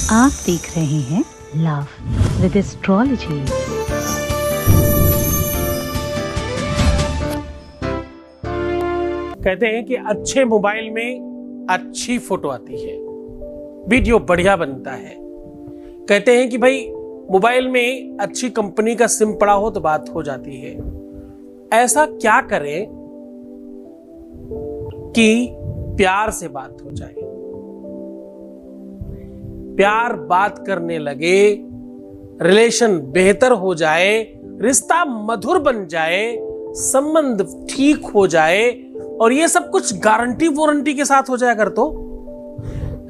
आप देख रहे हैं लव विद एस्ट्रोलॉजी। कहते हैं कि अच्छे मोबाइल में अच्छी फोटो आती है, वीडियो बढ़िया बनता है। कहते हैं कि भाई मोबाइल में अच्छी कंपनी का सिम पड़ा हो तो बात हो जाती है। ऐसा क्या करें कि प्यार से बात हो जाए, प्यार बात करने लगे, रिलेशन बेहतर हो जाए, रिश्ता मधुर बन जाए, संबंध ठीक हो जाए और ये सब कुछ गारंटी वारंटी के साथ हो जाए। अगर तो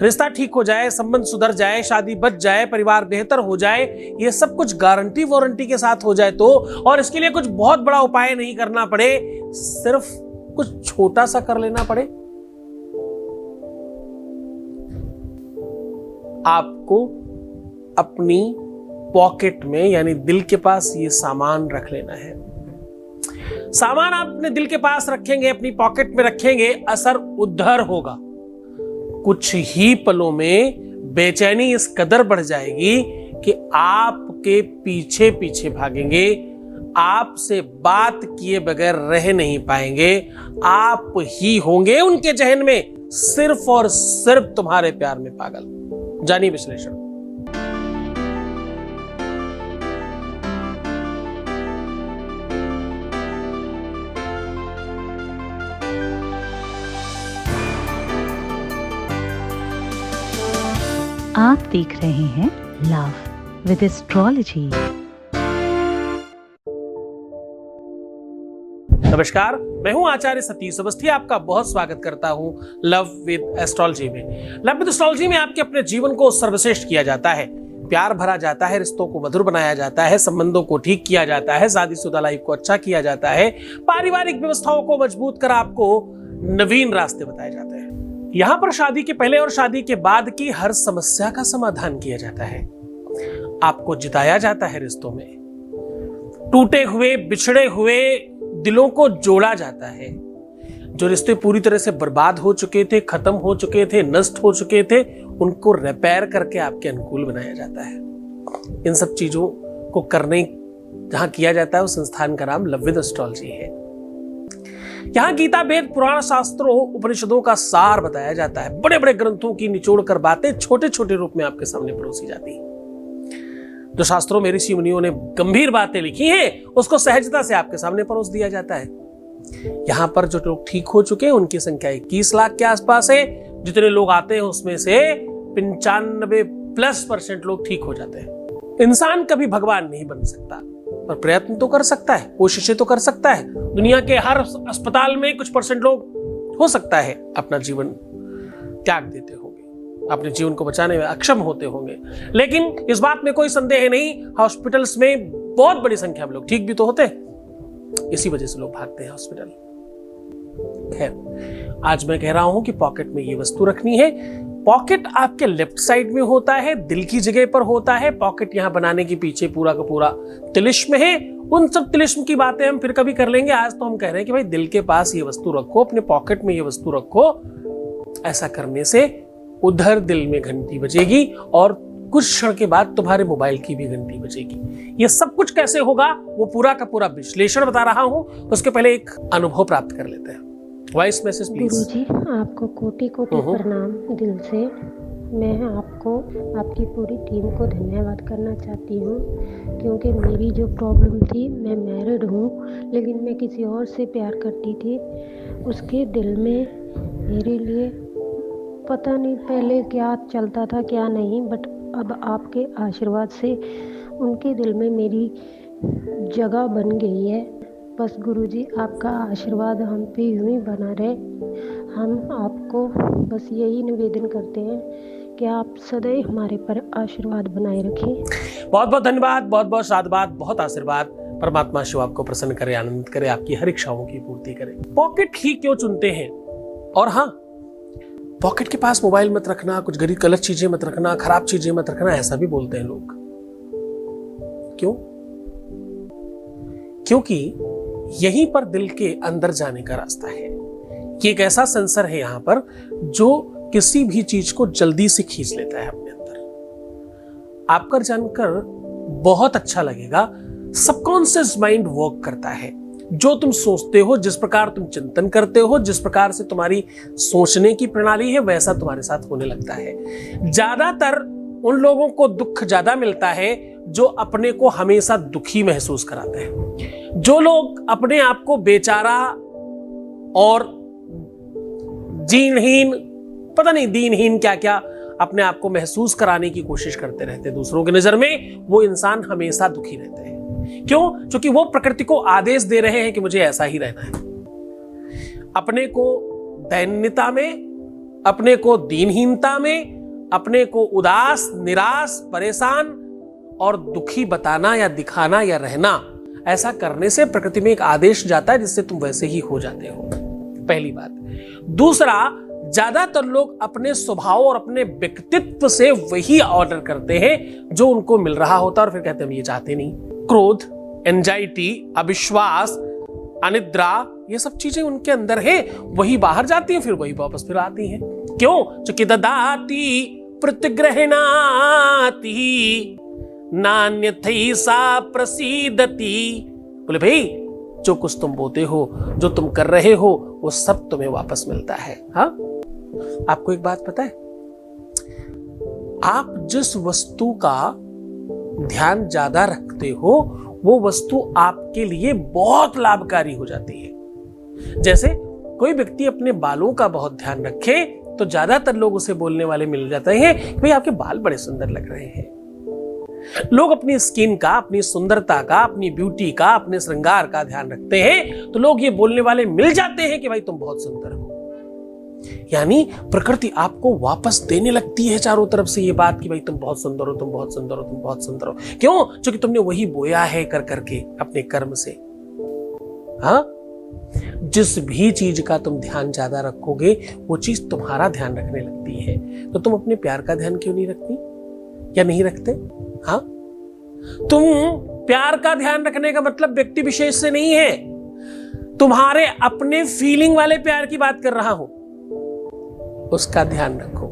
रिश्ता ठीक हो जाए, संबंध सुधर जाए, शादी बच जाए, परिवार बेहतर हो जाए, ये सब कुछ गारंटी वारंटी के साथ हो जाए तो, और इसके लिए कुछ बहुत बड़ा उपाय नहीं करना पड़े, सिर्फ कुछ छोटा सा कर लेना पड़े। आपको अपनी पॉकेट में यानी दिल के पास ये सामान रख लेना है। सामान आप अपने दिल के पास रखेंगे, अपनी पॉकेट में रखेंगे, असर उधर होगा। कुछ ही पलों में बेचैनी इस कदर बढ़ जाएगी कि आपके पीछे पीछे भागेंगे, आपसे बात किए बगैर रह नहीं पाएंगे, आप ही होंगे उनके जहन में सिर्फ और सिर्फ तुम्हारे प्यार में पागल। जानिए विश्लेषण। आप देख रहे हैं लव विद एस्ट्रोलॉजी। नमस्कार, मैं हूं आचार्य सतीश अवस्थी, आपका बहुत स्वागत करता हूं लव विद एस्ट्रोलॉजी में। लव विद एस्ट्रोलॉजी में आपके अपने जीवन को सर्वश्रेष्ठ किया जाता है, प्यार भरा जाता है, रिश्तों को मधुर बनाया जाता है, संबंधों को ठीक किया जाता है, शादीशुदा लाइफ को अच्छा किया जाता है, पारिवारिक व्यवस्थाओं को मजबूत कर आपको नवीन रास्ते बताए जाते हैं। यहाँ पर शादी के पहले और शादी के बाद की हर समस्या का समाधान किया जाता है, आपको जिताया जाता है, रिश्तों में टूटे हुए बिछड़े हुए दिलों को जोड़ा जाता है। जो रिश्ते पूरी तरह से बर्बाद हो चुके थे, खत्म हो चुके थे, नष्ट हो चुके थे, उनको रिपेयर करके आपके अनुकूल बनाया जाता है। इन सब चीजों को करने जहां किया जाता है उस संस्थान का नाम लव विद एस्ट्रोलॉजी है। यहां गीता, वेद, पुराण, शास्त्रों, उपनिषदों का सार बताया जाता है। बड़े बड़े ग्रंथों की निचोड़ कर बातें छोटे छोटे रूप में आपके सामने परोसी जाती है। जो शास्त्रों में ऋषि मुनियों ने गंभीर बातें लिखी हैं, उसको सहजता से आपके सामने परोस दिया जाता है। यहां पर जो लोग ठीक हो चुके हैं उनकी संख्या 21 लाख के आसपास है। जितने लोग आते हैं उसमें से 95+ % लोग ठीक हो जाते हैं। इंसान कभी भगवान नहीं बन सकता, पर प्रयत्न तो कर सकता है, कोशिशें तो कर सकता है। दुनिया के हर अस्पताल में कुछ % लोग हो सकता है अपना जीवन त्याग देते होंगे, अपने जीवन को बचाने में अक्षम होते होंगे, लेकिन इस बात में कोई संदेह नहीं, हॉस्पिटल्स में बहुत बड़ी संख्या में लोग ठीक भी तो होते हैं। इसी वजह से लोग भागते हैं हॉस्पिटल। खैर, आज मैं कह रहा हूं कि पॉकेट में ये वस्तु रखनी है। पॉकेट आपके लेफ्ट साइड में होता है, दिल की जगह पर होता है। पॉकेट यहां बनाने के पीछे पूरा का पूरा तिलिस्म है। उन सब तिलिस्म की बातें हम फिर कभी कर लेंगे। आज तो हम कह रहे हैं कि भाई दिल के पास ये वस्तु रखो, अपने पॉकेट में ये वस्तु रखो। ऐसा करने से उधर दिल में घंटी बजेगी और कुछ क्षण के बाद तुम्हारे मोबाइल की भी घंटी बजेगी। ये सब कुछ कैसे होगा वो पूरा का पूरा विश्लेषण बता रहा हूं। उसके पहले एक अनुभव प्राप्त कर लेते हैं। Voice message please. गुरुजी, आपको कोटि कोटि प्रणाम दिल से। मैं आपको, आपकी पूरी टीम को धन्यवाद करना चाहती हूँ, क्योंकि मेरी जो प्रॉब्लम थी, मैं मैरिड हूँ लेकिन मैं किसी और से प्यार करती थी। उसके दिल में मेरे लिए पता नहीं पहले क्या चलता था क्या नहीं, बट अब आपके आशीर्वाद से उनके दिल में मेरी जगह बन गई है। बस गुरुजी, आपका आशीर्वाद हम पे यूं ही बना रहे। हम आपको बस यही निवेदन करते हैं कि आप सदैव हमारे पर आशीर्वाद बनाए रखें। बहुत बहुत धन्यवाद, बहुत बहुत साधुवाद, बहुत आशीर्वाद। परमात्मा शिव आपको प्रसन्न करे, आनंद करे, आपकी हर इच्छाओं की पूर्ति करे। पॉकेट ही क्यों चुनते हैं? और हाँ, पॉकेट के पास मोबाइल मत रखना, कुछ गलत चीजें मत रखना, खराब चीजें मत रखना, ऐसा भी बोलते हैं लोग। क्यों? क्योंकि यहीं पर दिल के अंदर जाने का रास्ता है। कि एक ऐसा सेंसर है यहां पर जो किसी भी चीज को जल्दी से खींच लेता है अपने अंदर। आपका जानकर बहुत अच्छा लगेगा, सबकॉन्शियस माइंड वर्क करता है। जो तुम सोचते हो, जिस प्रकार तुम चिंतन करते हो, जिस प्रकार से तुम्हारी सोचने की प्रणाली है, वैसा तुम्हारे साथ होने लगता है। ज्यादातर उन लोगों को दुख ज्यादा मिलता है जो अपने को हमेशा दुखी महसूस कराते हैं। जो लोग अपने आप को बेचारा और जीनहीन, पता नहीं दीनहीन क्या क्या अपने आप को महसूस कराने की कोशिश करते रहते हैं दूसरों की नजर में, वो इंसान हमेशा दुखी रहते हैं। क्यों? क्योंकि वो प्रकृति को आदेश दे रहे हैं कि मुझे ऐसा ही रहना है। अपने को दैन्यता में, अपने को दीनहीनता में, अपने को उदास, निराश, परेशान और दुखी बताना या दिखाना या रहना, ऐसा करने से प्रकृति में एक आदेश जाता है जिससे तुम वैसे ही हो जाते हो। पहली बात। दूसरा, ज्यादातर लोग अपने स्वभाव और अपने व्यक्तित्व से वही ऑर्डर करते हैं जो उनको मिल रहा होता है और फिर कहते हैं हम ये चाहते नहीं। क्रोध, एंजाइटी, अविश्वास, अनिद्रा, ये सब चीजें उनके अंदर है, वही बाहर जाती हैं, फिर वही वापस फिर आती हैं। क्यों? चूंकि ददाति प्रतिग्रहणाति नान्यथैसा प्रसीदति। बोले भाई, जो कुछ तुम बोते हो, जो तुम कर रहे हो, वो सब तुम्हें वापस मिलता है। हाँ, आपको एक बात पता है, आप जिस वस्तु का ध्यान ज्यादा रखते हो, वो वस्तु आपके लिए बहुत लाभकारी हो जाती है। जैसे कोई व्यक्ति अपने बालों का बहुत ध्यान रखे तो ज्यादातर लोग उसे बोलने वाले मिल जाते हैं कि भाई आपके बाल बड़े सुंदर लग रहे हैं। लोग अपनी स्किन का, अपनी सुंदरता का, अपनी ब्यूटी का, अपने श्रृंगार का ध्यान रखते हैं तो लोग ये बोलने वाले मिल जाते हैं कि भाई तुम बहुत सुंदर हो। यानी प्रकृति आपको वापस देने लगती है चारों तरफ से ये बात कि भाई तुम बहुत सुंदर हो, तुम बहुत सुंदर हो, तुम बहुत सुंदर हो। क्यों? क्योंकि तुमने वही बोया है कर करके अपने कर्म से। हाँ, जिस भी चीज का तुम ध्यान ज्यादा रखोगे वो चीज तुम्हारा ध्यान रखने लगती है। तो तुम अपने प्यार का ध्यान क्यों नहीं रखती या नहीं रखते? हाँ, तुम प्यार का ध्यान रखने का मतलब व्यक्ति विशेष से नहीं है, तुम्हारे अपने फीलिंग वाले प्यार की बात कर रहा हूं। उसका ध्यान रखो,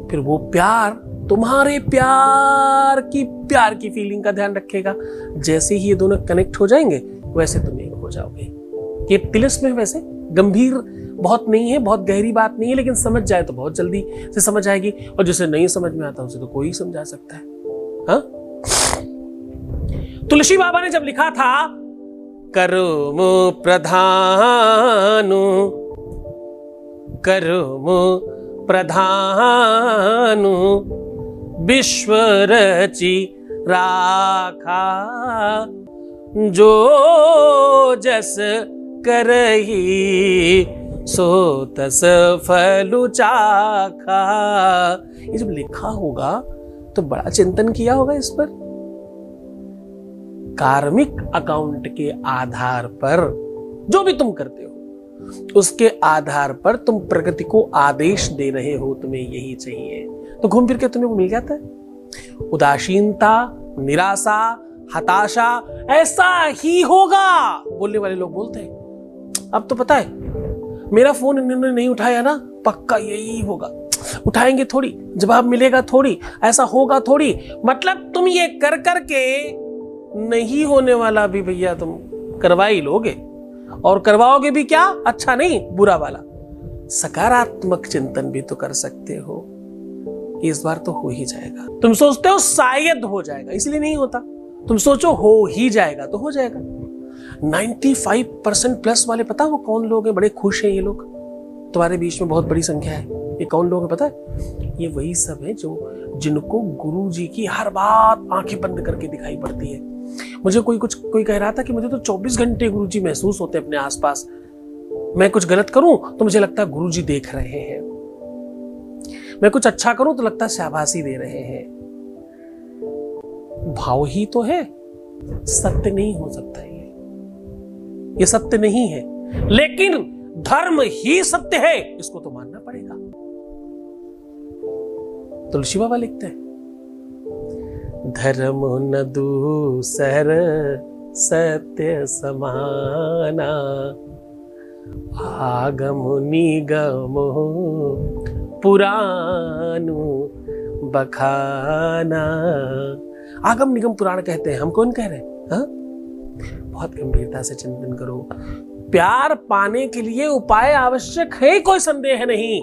फिर वो प्यार तुम्हारे प्यार की फीलिंग का ध्यान रखेगा। जैसे ही ये दोनों कनेक्ट हो जाएंगे वैसे तुम एक हो जाओगे। ये तिलिस्म है, वैसे गंभीर बहुत नहीं है, बहुत गहरी बात नहीं है, लेकिन समझ जाए तो बहुत जल्दी से समझ आएगी, और जिसे नहीं समझ में आता उसे तो कोई समझा सकता है। हाँ? तुलसी बाबा ने जब लिखा था कर्म प्रधानु विश्व रचि राखा, जो जस करही सो तस फलु चाखा। ये जब लिखा होगा तो बड़ा चिंतन किया होगा इस पर। कार्मिक अकाउंट के आधार पर जो भी तुम करते हो उसके आधार पर तुम प्रकृति को आदेश दे रहे हो, तुम्हें यही चाहिए, तो घूम फिर के तुम्हें वो मिल जाता है। उदासीनता, निराशा, हताशा, ऐसा ही होगा बोलने वाले लोग बोलते हैं। अब तो पता है, मेरा फोन इन्होंने नहीं उठाया ना, पक्का यही होगा, उठाएंगे थोड़ी, जवाब मिलेगा थोड़ी, ऐसा होगा थोड़ी। मतलब तुम ये कर करके नहीं होने वाला भी भैया तुम करवा ही लोगे, और करवाओगे भी क्या? अच्छा नहीं, बुरा वाला। सकारात्मक चिंतन भी तो कर सकते हो कि इस बार तो हो ही जाएगा। तुम सोचते हो शायद हो जाएगा, इसलिए नहीं होता। तुम सोचो हो ही जाएगा तो हो जाएगा। 95% प्लस वाले पता हो कौन लोग हैं? बड़े खुश हैं ये लोग, तुम्हारे बीच में बहुत बड़ी संख्या है। ये कौन लोग हैं पता है? ये वही सब है जिनको गुरु जी की हर बात आंखें बंद करके दिखाई पड़ती है। मुझे कोई कह रहा था कि मुझे तो 24 घंटे गुरुजी महसूस होते अपने आसपास। मैं कुछ गलत करूं तो मुझे लगता है गुरुजी देख रहे हैं, मैं कुछ अच्छा करूं तो लगता है शाबाशी दे रहे हैं। भाव ही तो है, सत्य नहीं हो सकता ये सत्य नहीं है, लेकिन धर्म ही सत्य है, इसको तो मानना पड़ेगा। तुलसी बाबा लिखते हैं, धर्म न दूसर सत्य समाना, आगम निगम पुरानु बखाना। आगम निगम पुराण कहते हैं, हम कौन कह रहे हैं? हाँ? बहुत गंभीरता से चिंतन करो। प्यार पाने के लिए उपाय आवश्यक है, कोई संदेह नहीं,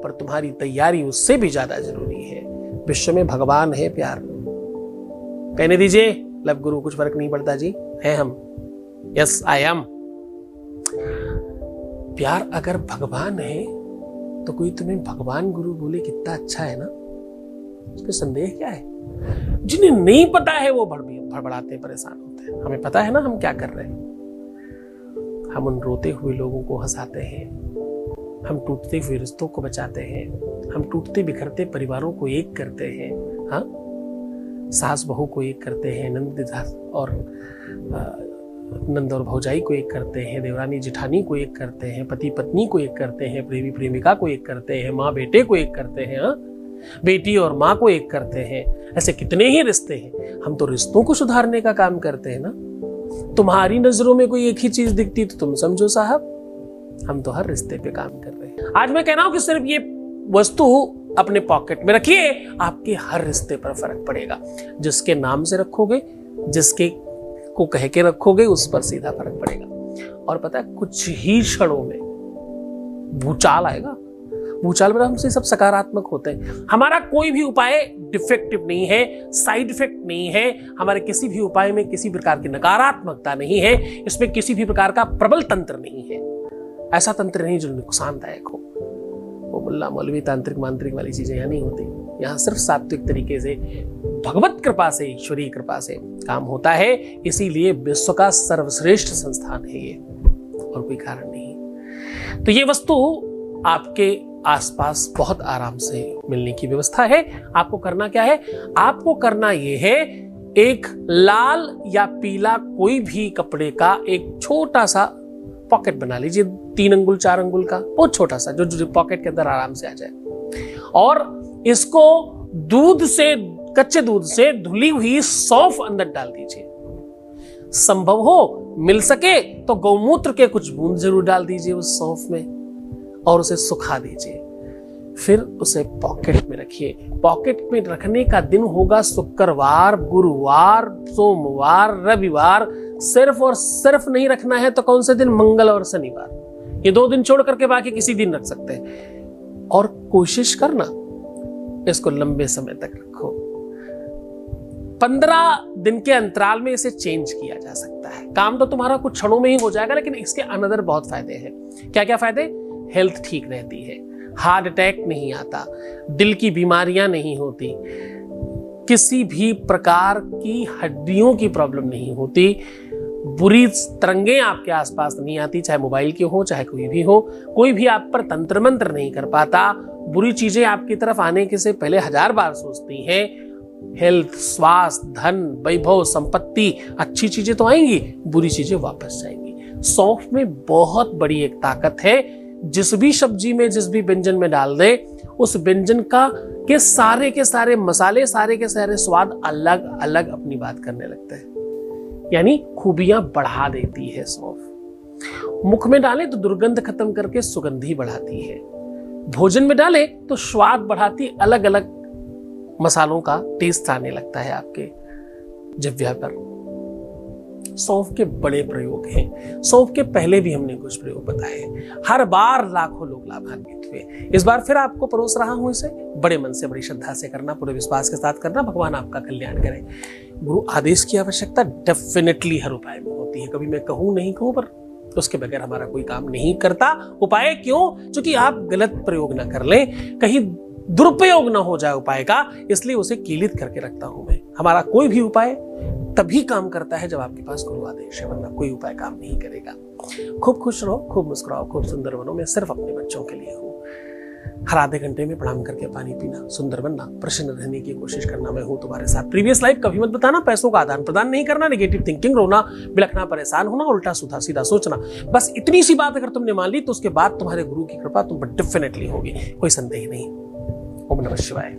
पर तुम्हारी तैयारी उससे भी ज्यादा जरूरी है। विश्व में भगवान है प्यार। कहने दीजिए लव गुरु, कुछ फर्क नहीं पड़ता जी, है हम। Yes I am. प्यार अगर भगवान है तो कोई तुम्हें भगवान गुरु बोले कितना अच्छा है ना, उसमें संदेह क्या है? जिन्हें नहीं पता है वो भड़बड़ाते परेशान होते हैं। हमें पता है ना हम क्या कर रहे हैं। हम उन रोते हुए लोगों को हंसाते हैं, हम टूटते हुए रिश्तों को बचाते हैं, हम टूटते बिखरते परिवारों को एक करते हैं। हाँ, सास बहू को एक करते हैं, नंद और भौजाई को एक करते हैं, देवरानी जिठानी को एक करते हैं, पति पत्नी को एक करते हैं, प्रेमी प्रेमिका को एक करते हैं, माँ बेटे को एक करते हैं, हाँ? बेटी और माँ को एक करते हैं। ऐसे कितने ही रिश्ते हैं। हम तो रिश्तों को सुधारने का काम करते हैं ना। तुम्हारी नजरों में कोई एक ही चीज दिखती तो तुम समझो साहब, हम तो हर रिश्ते पे काम कर रहे हैं। आज मैं कह रहा हूं कि सिर्फ ये वस्तु अपने पॉकेट में रखिए, आपके हर रिश्ते पर फर्क पड़ेगा। जिसके नाम से रखोगे, जिसके को कह के रखोगे, उस पर सीधा फर्क पड़ेगा। और पता है, कुछ ही क्षणों में भूचाल आएगा। भूचाल में हमसे सब सकारात्मक होते हैं। हमारा कोई भी उपाय डिफेक्टिव नहीं है, साइड इफेक्ट नहीं है। हमारे किसी भी उपाय में किसी प्रकार की नकारात्मकता नहीं है, इसमें किसी भी प्रकार का प्रबल तंत्र नहीं है। ऐसा तंत्र नहीं जो नुकसानदायक हो। वो मुल्ला मौलवी तांत्रिक मांत्रिक वाली चीजें यहाँ नहीं होती। यहाँ सिर्फ सात्विक तरीके से, भगवत कृपा से, ईश्वरीय कृपा से काम होता है। इसीलिए विश्व का सर्वश्रेष्ठ संस्थान है ये, और कोई कारण नहीं। तो ये वस्तु आपके आसपास बहुत आराम से मिलने की व्यवस्था है। आपको करना क्या है? आपको करना यह है, एक लाल या पीला कोई भी कपड़े का एक छोटा सा पॉकेट बना लीजिए, 3 अंगुल 4 अंगुल का, बहुत छोटा सा, जो पॉकेट के अंदर आराम से आ जाए। और इसको दूध से, कच्चे दूध से धुली हुई सौंफ अंदर डाल दीजिए। संभव हो, मिल सके तो गौमूत्र के कुछ बूंद जरूर डाल दीजिए उस सौंफ में, और उसे सुखा दीजिए। फिर उसे पॉकेट में रखिए। पॉकेट में रखने का दिन होगा शुक्रवार, गुरुवार, सोमवार, रविवार। सिर्फ और सिर्फ नहीं रखना है तो कौन से दिन? मंगल और शनिवार। ये 2 दिन छोड़ करके बाकी किसी दिन रख सकते हैं। और कोशिश करना इसको लंबे समय तक रखो। 15 दिन के अंतराल में इसे चेंज किया जा सकता है। काम तो तुम्हारा कुछ क्षणों में ही हो जाएगा, लेकिन इसके अनदर बहुत फायदे हैं। क्या क्या फायदे? हेल्थ ठीक रहती है, हार्ट अटैक नहीं आता, दिल की बीमारियां नहीं होती, किसी भी प्रकार की हड्डियों की प्रॉब्लम नहीं होती, बुरी तरंगें आपके आसपास नहीं आती, चाहे मोबाइल के हो चाहे कोई भी हो। कोई भी आप पर तंत्र मंत्र नहीं कर पाता। बुरी चीजें आपकी तरफ आने के से पहले 1000 बार सोचती हैं। हेल्थ, स्वास्थ्य, धन, वैभव, संपत्ति, अच्छी चीजें तो आएंगी, बुरी चीजें वापस जाएंगी। सौंफ में बहुत बड़ी एक ताकत है। जिस भी सब्जी में, जिस भी व्यंजन में डाल दे, उस व्यंजन का के सारे मसाले, सारे के सारे स्वाद अलग अलग अपनी बात करने लगते हैं। यानी खूबियां बढ़ा देती है सौंफ। मुख में डालें तो दुर्गंध खत्म करके सुगंधी बढ़ाती है। भोजन में डालें तो स्वाद बढ़ाती, अलग अलग मसालों का टेस्ट आने लगता है आपके जिह्वा पर। सौंफ के बड़े प्रयोग हैं। सौंफ के पहले भी हमने कुछ प्रयोग बताए। हर बार लाखों लोग लाभान्वित हुए। इस बार फिर आपको परोस रहा हूं इसे। बड़े मन से, बड़ी श्रद्धा से करना, पूरे विश्वास के साथ करना। भगवान आपका कल्याण करे। गुरु आदेश की आवश्यकता डेफिनेटली हर उपाय में होती है। कभी मैं कहूं नहीं कहूं, पर उसके बगैर हमारा कोई काम नहीं करता। उपाय क्यों? क्योंकि आप गलत प्रयोग ना कर लें, कहीं दुरुपयोग ना हो जाए उपाय का, इसलिए उसे कीलित करके रखता हूं मैं। हमारा कोई भी उपाय तभी काम करता है जब आपके पास गुरु आदेश है, वरना कोई उपाय काम नहीं करेगा। खूब खुश रहो, खूब मुस्कुराओ, खूब सुंदर बनो। मैं सिर्फ अपने बच्चों के लिए हूँ। हर आधे घंटे में प्रणाम करके पानी पीना, सुंदर बनना, प्रसन्न रहने की कोशिश करना, मैं हूं तुम्हारे साथ। प्रीवियस लाइफ कभी मत बताना, पैसों का आदान प्रदान नहीं करना, नेगेटिव थिंकिंग, रोना, बिलखना, परेशान होना, उल्टा सुधा सीधा सोचना। बस इतनी सी बात अगर तुमने मान ली तो उसके बाद तुम्हारे गुरु की कृपा तुम पर डेफिनेटली होगी, कोई संदेह नहीं। ओम नमः शिवाय।